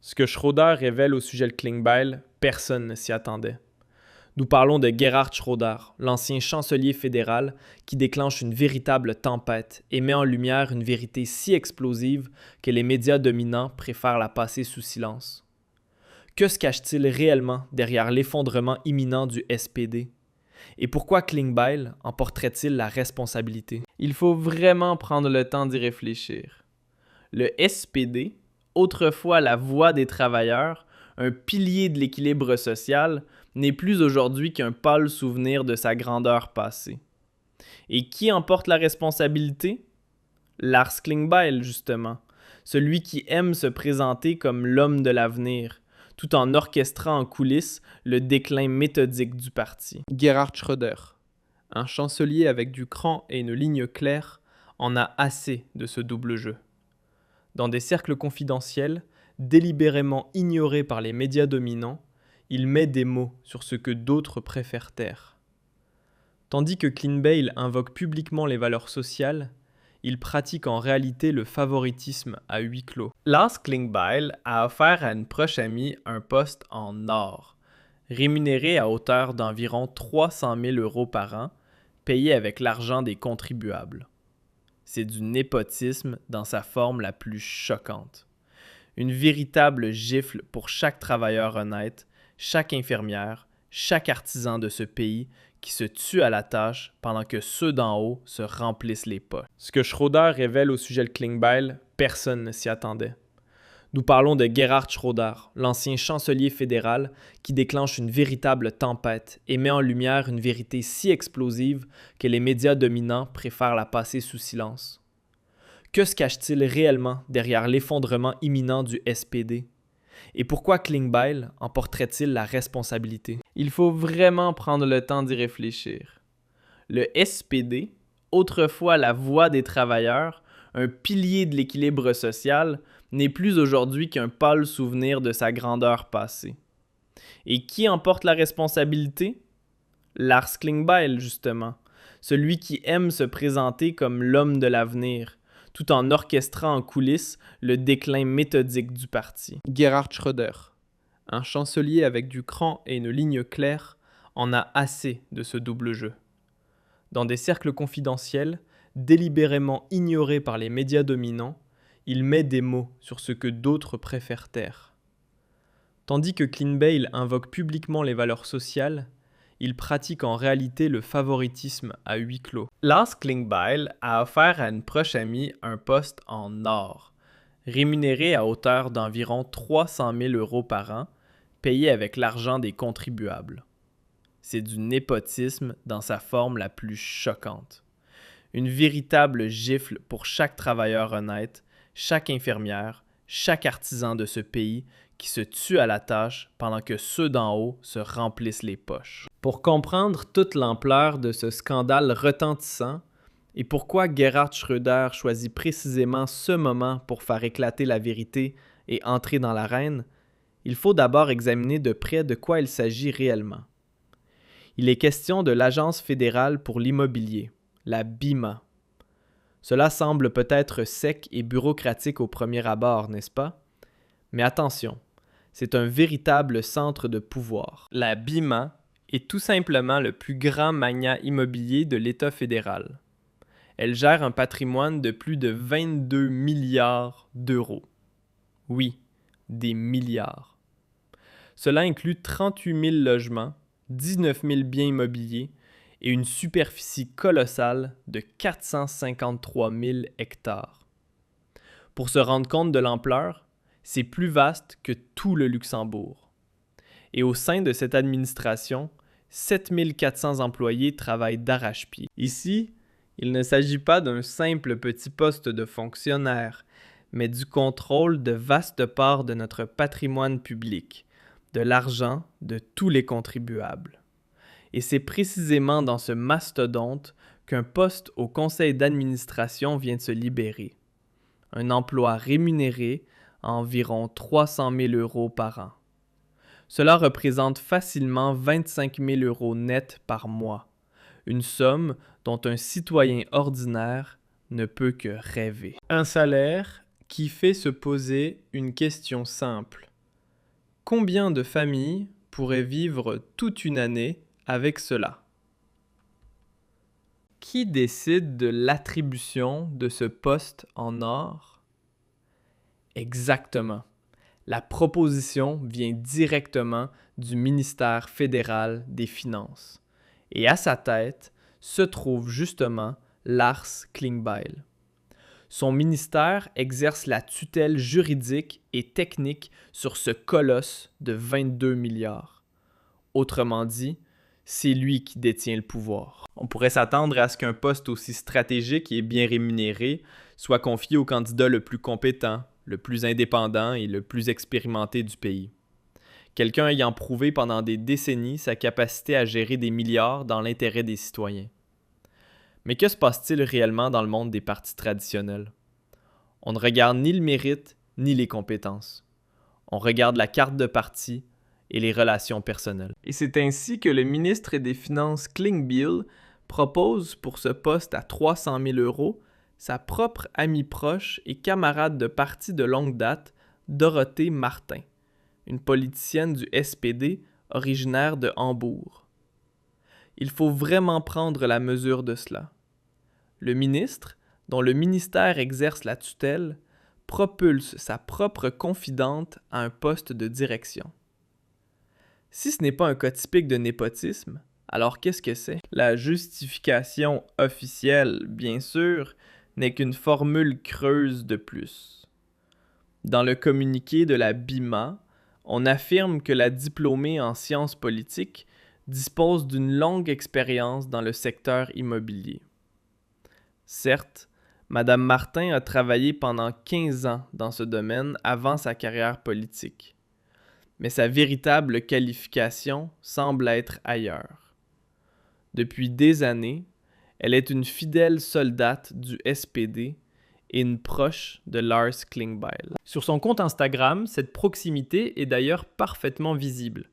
Ce que Schroeder révèle au sujet de Klingbeil, personne ne s'y attendait. Nous parlons de Gerhard Schroeder, l'ancien chancelier fédéral, qui déclenche une véritable tempête et met en lumière une vérité si explosive que les médias dominants préfèrent la passer sous silence. Que se cache-t-il réellement derrière l'effondrement imminent du SPD? Et pourquoi Klingbeil en porterait-il la responsabilité? Il faut vraiment prendre le temps d'y réfléchir. Le SPD, autrefois la voix des travailleurs, un pilier de l'équilibre social, n'est plus aujourd'hui qu'un pâle souvenir de sa grandeur passée. Et qui en porte la responsabilité? Lars Klingbeil, justement, celui qui aime se présenter comme l'homme de l'avenir, tout en orchestrant en coulisses le déclin méthodique du parti. Gerhard Schröder, un chancelier avec du cran et une ligne claire, en a assez de ce double jeu. Dans des cercles confidentiels, délibérément ignorés par les médias dominants, il met des mots sur ce que d'autres préfèrent taire. Tandis que Klingbeil invoque publiquement les valeurs sociales, il pratique en réalité le favoritisme à huis clos. Lars Klingbeil a offert à une proche amie un poste en or, rémunéré à hauteur d'environ 300 000 € par an, payé avec l'argent des contribuables. C'est du népotisme dans sa forme la plus choquante. Une véritable gifle pour chaque travailleur honnête, chaque infirmière, chaque artisan de ce pays qui se tue à la tâche pendant que ceux d'en haut se remplissent les poches. Ce que Schroeder révèle au sujet de Klingbeil, personne ne s'y attendait. Nous parlons de Gerhard Schroeder, l'ancien chancelier fédéral, qui déclenche une véritable tempête et met en lumière une vérité si explosive que les médias dominants préfèrent la passer sous silence. Que se cache-t-il réellement derrière l'effondrement imminent du SPD? Et pourquoi Klingbeil en porterait-il la responsabilité? Il faut vraiment prendre le temps d'y réfléchir. Le SPD, autrefois la voix des travailleurs, un pilier de l'équilibre social, n'est plus aujourd'hui qu'un pâle souvenir de sa grandeur passée. Et qui en porte la responsabilité? Lars Klingbeil, justement, celui qui aime se présenter comme l'homme de l'avenir, tout en orchestrant en coulisses le déclin méthodique du parti. Gerhard Schröder, un chancelier avec du cran et une ligne claire, en a assez de ce double jeu. Dans des cercles confidentiels, délibérément ignorés par les médias dominants, il met des mots sur ce que d'autres préfèrent taire. Tandis que Klingbeil invoque publiquement les valeurs sociales, il pratique en réalité le favoritisme à huis clos. Lars Klingbeil a offert à une proche amie un poste en or, rémunéré à hauteur d'environ 300 000 € par an, payé avec l'argent des contribuables. C'est du népotisme dans sa forme la plus choquante. Une véritable gifle pour chaque travailleur honnête, chaque infirmière, chaque artisan de ce pays qui se tue à la tâche pendant que ceux d'en haut se remplissent les poches. Pour comprendre toute l'ampleur de ce scandale retentissant et pourquoi Gerhard Schröder choisit précisément ce moment pour faire éclater la vérité et entrer dans l'arène, il faut d'abord examiner de près de quoi il s'agit réellement. Il est question de l'Agence fédérale pour l'immobilier, la BIMA. Cela semble peut-être sec et bureaucratique au premier abord, n'est-ce pas? Mais attention, c'est un véritable centre de pouvoir. La BIMA est tout simplement le plus grand magnat immobilier de l'État fédéral. Elle gère un patrimoine de plus de 22 milliards d'euros. Oui, des milliards. Cela inclut 38 000 logements, 19 000 biens immobiliers et une superficie colossale de 453 000 hectares. Pour se rendre compte de l'ampleur, c'est plus vaste que tout le Luxembourg. Et au sein de cette administration, 7 400 employés travaillent d'arrache-pied. Ici, il ne s'agit pas d'un simple petit poste de fonctionnaire, mais du contrôle de vastes parts de notre patrimoine public, de l'argent de tous les contribuables. Et c'est précisément dans ce mastodonte qu'un poste au conseil d'administration vient de se libérer. Un emploi rémunéré à environ 300 000 € par an. Cela représente facilement 25 000 € nets par mois, une somme dont un citoyen ordinaire ne peut que rêver. Un salaire qui fait se poser une question simple. Combien de familles pourraient vivre toute une année avec cela? Qui décide de l'attribution de ce poste en or? Exactement. La proposition vient directement du ministère fédéral des Finances. Et à sa tête se trouve justement Lars Klingbeil. Son ministère exerce la tutelle juridique et technique sur ce colosse de 22 milliards. Autrement dit, c'est lui qui détient le pouvoir. On pourrait s'attendre à ce qu'un poste aussi stratégique et bien rémunéré soit confié au candidat le plus compétent, le plus indépendant et le plus expérimenté du pays. Quelqu'un ayant prouvé pendant des décennies sa capacité à gérer des milliards dans l'intérêt des citoyens. Mais que se passe-t-il réellement dans le monde des partis traditionnels? On ne regarde ni le mérite ni les compétences. On regarde la carte de parti et les relations personnelles. Et c'est ainsi que le ministre des Finances Klingbeil propose pour ce poste à 300 000 € sa propre amie proche et camarade de parti de longue date, Dorothée Martin, une politicienne du SPD originaire de Hambourg. Il faut vraiment prendre la mesure de cela. Le ministre, dont le ministère exerce la tutelle, propulse sa propre confidente à un poste de direction. Si ce n'est pas un cas typique de népotisme, alors qu'est-ce que c'est? La justification officielle, bien sûr, n'est qu'une formule creuse de plus. Dans le communiqué de la BIMA, on affirme que la diplômée en sciences politiques dispose d'une longue expérience dans le secteur immobilier. Certes, Mme Martin a travaillé pendant 15 ans dans ce domaine avant sa carrière politique. Mais sa véritable qualification semble être ailleurs. Depuis des années, elle est une fidèle soldate du SPD et une proche de Lars Klingbeil. Sur son compte Instagram, cette proximité est d'ailleurs parfaitement visible.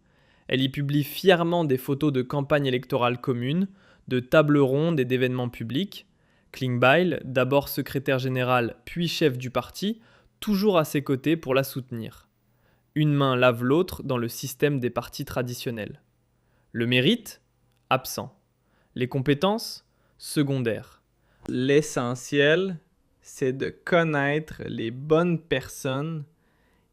Elle y publie fièrement des photos de campagnes électorales communes, de tables rondes et d'événements publics. Klingbeil, d'abord secrétaire général puis chef du parti, toujours à ses côtés pour la soutenir. Une main lave l'autre dans le système des partis traditionnels. Le mérite? Absent. Les compétences? Secondaires. L'essentiel, c'est de connaître les bonnes personnes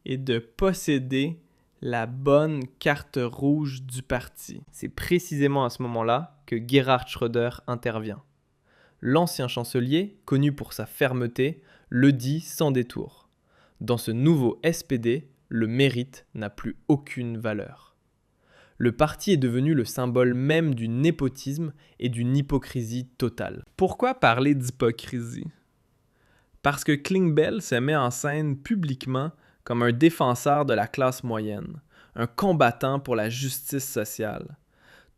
et de posséder la bonne carte rouge du parti. C'est précisément à ce moment-là que Gerhard Schröder intervient. L'ancien chancelier, connu pour sa fermeté, le dit sans détour. Dans ce nouveau SPD, le mérite n'a plus aucune valeur. Le parti est devenu le symbole même du népotisme et d'une hypocrisie totale. Pourquoi parler d'hypocrisie? Parce que Klingbeil se met en scène publiquement comme un défenseur de la classe moyenne, un combattant pour la justice sociale,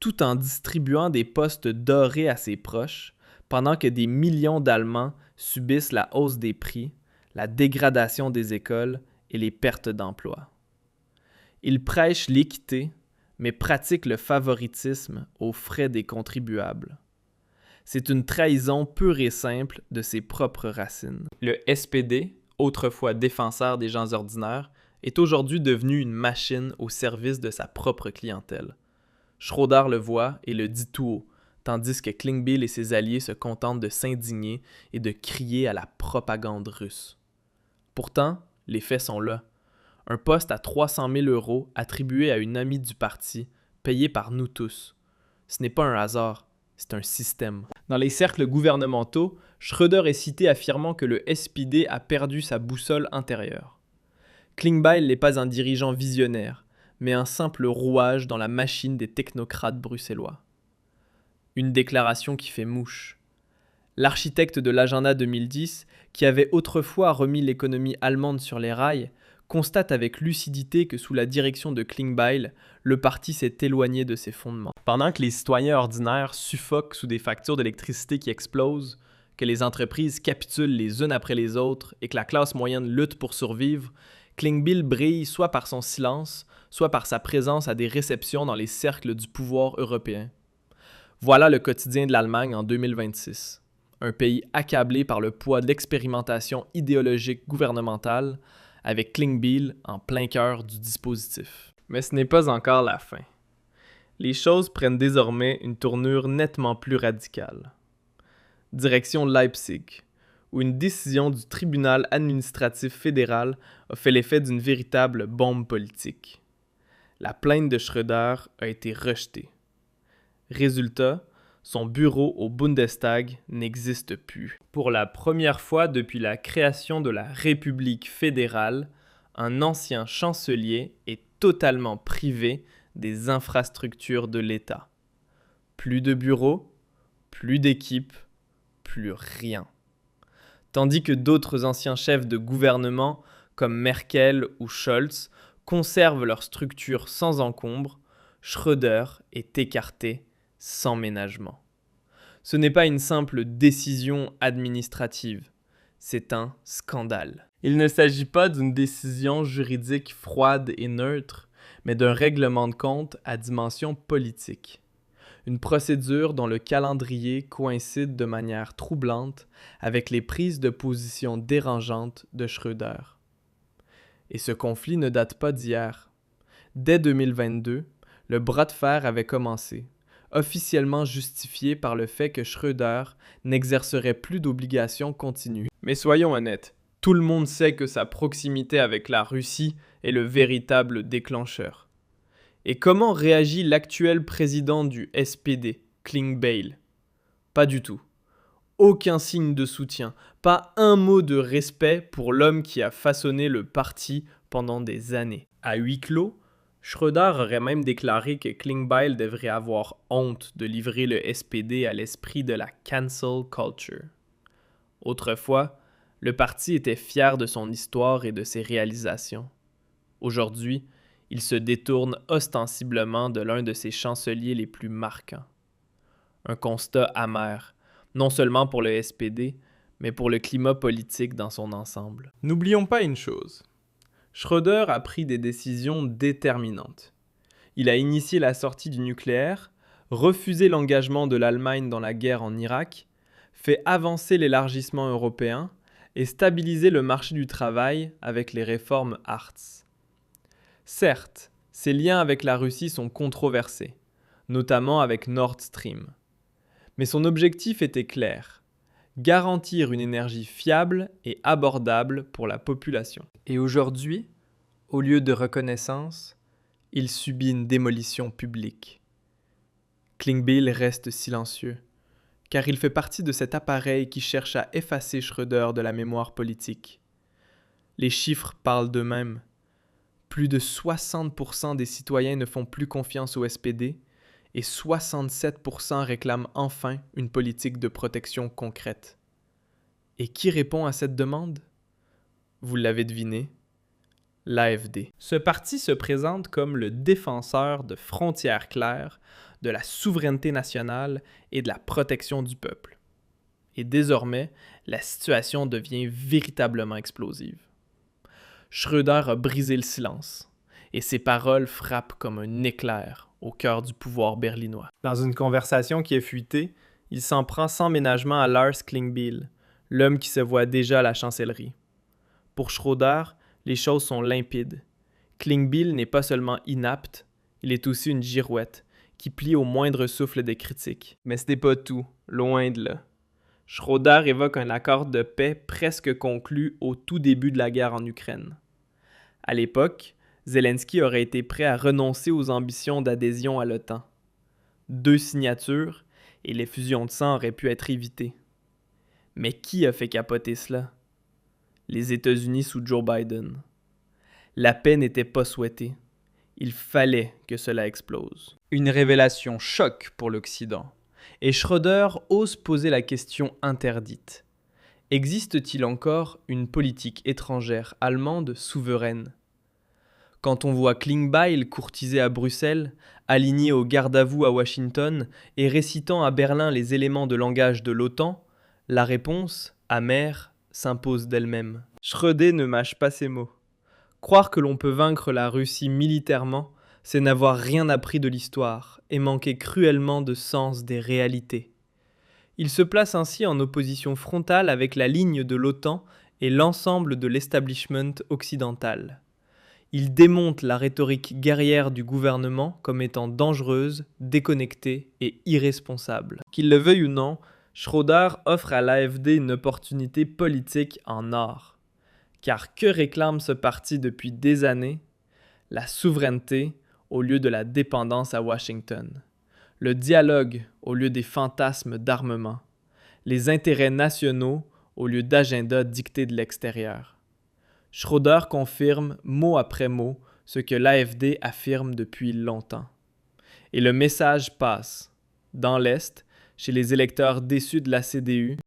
tout en distribuant des postes dorés à ses proches, pendant que des millions d'Allemands subissent la hausse des prix, la dégradation des écoles et les pertes d'emplois. Il prêche l'équité, mais pratique le favoritisme aux frais des contribuables. C'est une trahison pure et simple de ses propres racines. Le SPD, autrefois défenseur des gens ordinaires, est aujourd'hui devenu une machine au service de sa propre clientèle. Schröder le voit et le dit tout haut, tandis que Klingbeil et ses alliés se contentent de s'indigner et de crier à la propagande russe. Pourtant, les faits sont là. Un poste à 300 000 € attribué à une amie du parti, payé par nous tous. Ce n'est pas un hasard, c'est un système. Dans les cercles gouvernementaux, Schröder est cité affirmant que le SPD a perdu sa boussole intérieure. Klingbeil n'est pas un dirigeant visionnaire, mais un simple rouage dans la machine des technocrates bruxellois. Une déclaration qui fait mouche. L'architecte de l'agenda 2010, qui avait autrefois remis l'économie allemande sur les rails, constate avec lucidité que sous la direction de Klingbeil, le parti s'est éloigné de ses fondements. Pendant que les citoyens ordinaires suffoquent sous des factures d'électricité qui explosent, que les entreprises capitulent les unes après les autres et que la classe moyenne lutte pour survivre, Klingbeil brille soit par son silence, soit par sa présence à des réceptions dans les cercles du pouvoir européen. Voilà le quotidien de l'Allemagne en 2026. Un pays accablé par le poids de l'expérimentation idéologique gouvernementale, avec Klingbeil en plein cœur du dispositif. Mais ce n'est pas encore la fin. Les choses prennent désormais une tournure nettement plus radicale. Direction Leipzig, où une décision du tribunal administratif fédéral a fait l'effet d'une véritable bombe politique. La plainte de Schröder a été rejetée. Résultat, son bureau au Bundestag n'existe plus. Pour la première fois depuis la création de la République fédérale, un ancien chancelier est totalement privé des infrastructures de l'État. Plus de bureaux, plus d'équipes, plus rien. Tandis que d'autres anciens chefs de gouvernement, comme Merkel ou Scholz, conservent leur structure sans encombre, Schröder est écarté sans ménagement. Ce n'est pas une simple décision administrative, c'est un scandale. Il ne s'agit pas d'une décision juridique froide et neutre, mais d'un règlement de compte à dimension politique. Une procédure dont le calendrier coïncide de manière troublante avec les prises de position dérangeantes de Schröder. Et ce conflit ne date pas d'hier. Dès 2022, le bras de fer avait commencé, officiellement justifié par le fait que Schröder n'exercerait plus d'obligations continues. Mais soyons honnêtes, tout le monde sait que sa proximité avec la Russie est le véritable déclencheur. Et comment réagit l'actuel président du SPD, Klingbeil? Pas du tout. Aucun signe de soutien, pas un mot de respect pour l'homme qui a façonné le parti pendant des années. À huis clos, Schröder aurait même déclaré que Klingbeil devrait avoir honte de livrer le SPD à l'esprit de la cancel culture. Autrefois, le parti était fier de son histoire et de ses réalisations. Aujourd'hui, il se détourne ostensiblement de l'un de ses chanceliers les plus marquants. Un constat amer, non seulement pour le SPD, mais pour le climat politique dans son ensemble. N'oublions pas une chose. Schröder a pris des décisions déterminantes. Il a initié la sortie du nucléaire, refusé l'engagement de l'Allemagne dans la guerre en Irak, fait avancer l'élargissement européen et stabilisé le marché du travail avec les réformes Hartz. Certes, ses liens avec la Russie sont controversés, notamment avec Nord Stream. Mais son objectif était clair, garantir une énergie fiable et abordable pour la population. Et aujourd'hui, au lieu de reconnaissance, il subit une démolition publique. Klingbeil reste silencieux, car il fait partie de cet appareil qui cherche à effacer Schröder de la mémoire politique. Les chiffres parlent d'eux-mêmes. Plus de 60% des citoyens ne font plus confiance au SPD et 67% réclament enfin une politique de protection concrète. Et qui répond à cette demande? Vous l'avez deviné, l'AfD. Ce parti se présente comme le défenseur de frontières claires, de la souveraineté nationale et de la protection du peuple. Et désormais, la situation devient véritablement explosive. Schröder a brisé le silence, et ses paroles frappent comme un éclair au cœur du pouvoir berlinois. Dans une conversation qui est fuitée, il s'en prend sans ménagement à Lars Klingbeil, l'homme qui se voit déjà à la chancellerie. Pour Schröder, les choses sont limpides. Klingbeil n'est pas seulement inapte, il est aussi une girouette, qui plie au moindre souffle des critiques. Mais ce n'est pas tout, loin de là. Schröder évoque un accord de paix presque conclu au tout début de la guerre en Ukraine. À l'époque, Zelensky aurait été prêt à renoncer aux ambitions d'adhésion à l'OTAN. 2 signatures et les fusions de sang auraient pu être évitées. Mais qui a fait capoter cela? Les États-Unis sous Joe Biden. La paix n'était pas souhaitée. Il fallait que cela explose. Une révélation choc pour l'Occident. Et Schröder ose poser la question interdite. Existe-t-il encore une politique étrangère allemande souveraine? Quand on voit Klingbeil courtisé à Bruxelles, aligné au garde-à-vous à Washington et récitant à Berlin les éléments de langage de l'OTAN, la réponse, amère, s'impose d'elle-même. Schröder ne mâche pas ses mots. Croire que l'on peut vaincre la Russie militairement, c'est n'avoir rien appris de l'histoire et manquer cruellement de sens des réalités. Il se place ainsi en opposition frontale avec la ligne de l'OTAN et l'ensemble de l'establishment occidental. Il démonte la rhétorique guerrière du gouvernement comme étant dangereuse, déconnectée et irresponsable. Qu'il le veuille ou non, Schroeder offre à l'AfD une opportunité politique en or. Car que réclame ce parti depuis des années? La souveraineté au lieu de la dépendance à Washington. Le dialogue au lieu des fantasmes d'armement. Les intérêts nationaux au lieu d'agendas dictés de l'extérieur. Schroeder confirme mot après mot ce que l'AfD affirme depuis longtemps. Et le message passe. Dans l'Est, chez les électeurs déçus de la CDU,